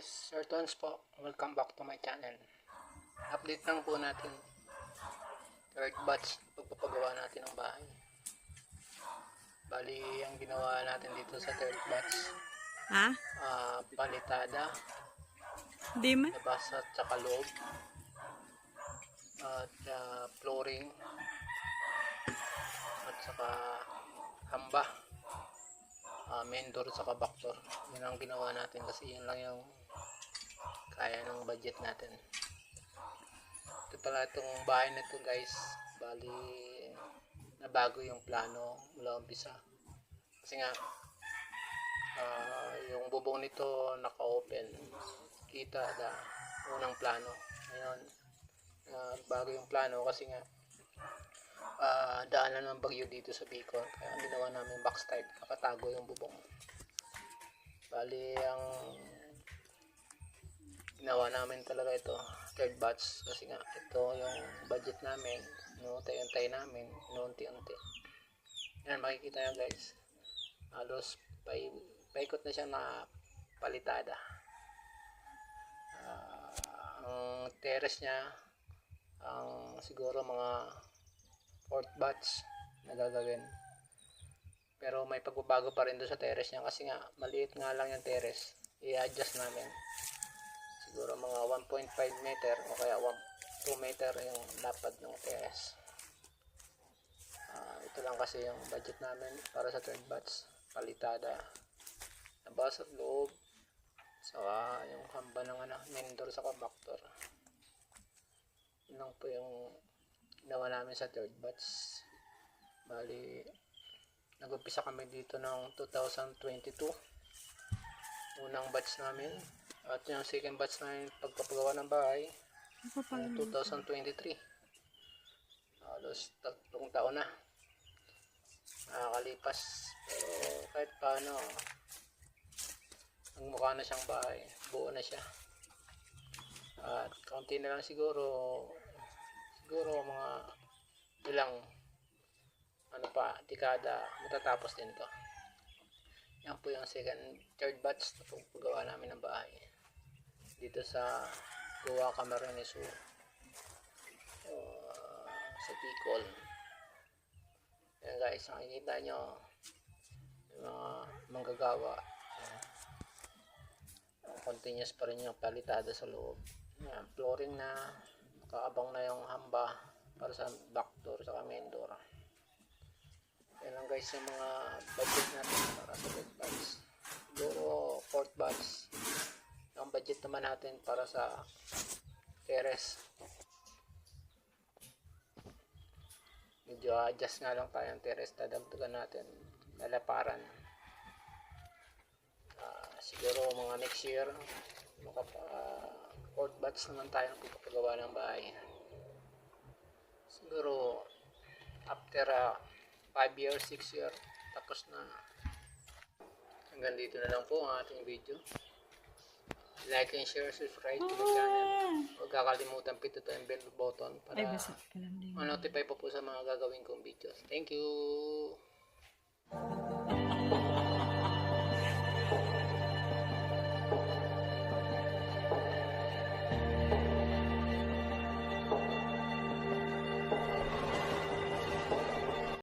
guys, Sir Tons po. Welcome back to my channel. Update lang po natin. Third batch pagpapagawa natin ng bahay. Bali, ang ginawa natin dito sa third batch, Ha? palitada, Di man? labas at saka loob, at flooring, at saka hamba, main door at saka back door. Yun ang ginawa natin kasi yun lang yung kaya ng budget natin. Ito pala itong bahay na ito guys, bali nabago yung plano mula umpisa kasi nga yung bubong nito naka-open, kita na unang plano. Ngayon bago yung plano kasi nga daanan ng bagyo dito sa Bicol, kaya ginawa namin box type, nakatago yung bubong. Bali ang ginawa namin talaga ito third batch kasi nga ito yung budget namin, inuuntay-untay namin, inuunti-unti. Yan, makikita nyo guys, halos paikot na siya na palitada. Ang terrace nya ang siguro mga fourth batch na gagawin, pero may pagbabago pa rin doon sa terrace nya kasi nga maliit nga lang yung terrace. I-adjust namin siguro mga 1.5 meter o kaya 2 meter yung lapad ng terrace. Ito lang kasi yung budget namin para sa third batch, palitada, labas at loob, saka yung hamba ng main door saka back door. Yun lang po yung ginawa namin sa third batch. Bali nag-umpisa kami dito ng 2022, unang batch namin, at yung second batch namin pagpapagawa ng bahay 2023. Halos 3 taon na nakakalipas, pero kahit paano ang mukha na siyang bahay, buo na siya. At kaunti na lang siguro mga ilang dekada matatapos din to. Yan po yung third batch na pagpagawa namin ng bahay dito sa Goa, Camarines Sur, sa Bicol. Yan guys, nakikita nyo yung mga manggagawa. Continuous pa rin yung palitada sa loob. Yan, flooring na, nakaabang na yung hamba para sa back door sa main door. Yan lang guys yung mga budget natin para sa third batch. Siguro fourth batch ang budget naman natin para sa terrace. Medyo adjust nga lang tayo ng terrace, dadagdagan natin, lalaparan. Siguro mga next year fourth batch naman tayo ng pagpapagawa ng bahay. Siguro after 5 years, 6 years, tapos na. Hanggang dito na lang po ang ating video. Like and share, subscribe to the channel. Huwag kakalimutan pindutin ang bell button para ma-notify po sa mga gagawin kong videos. Thank you!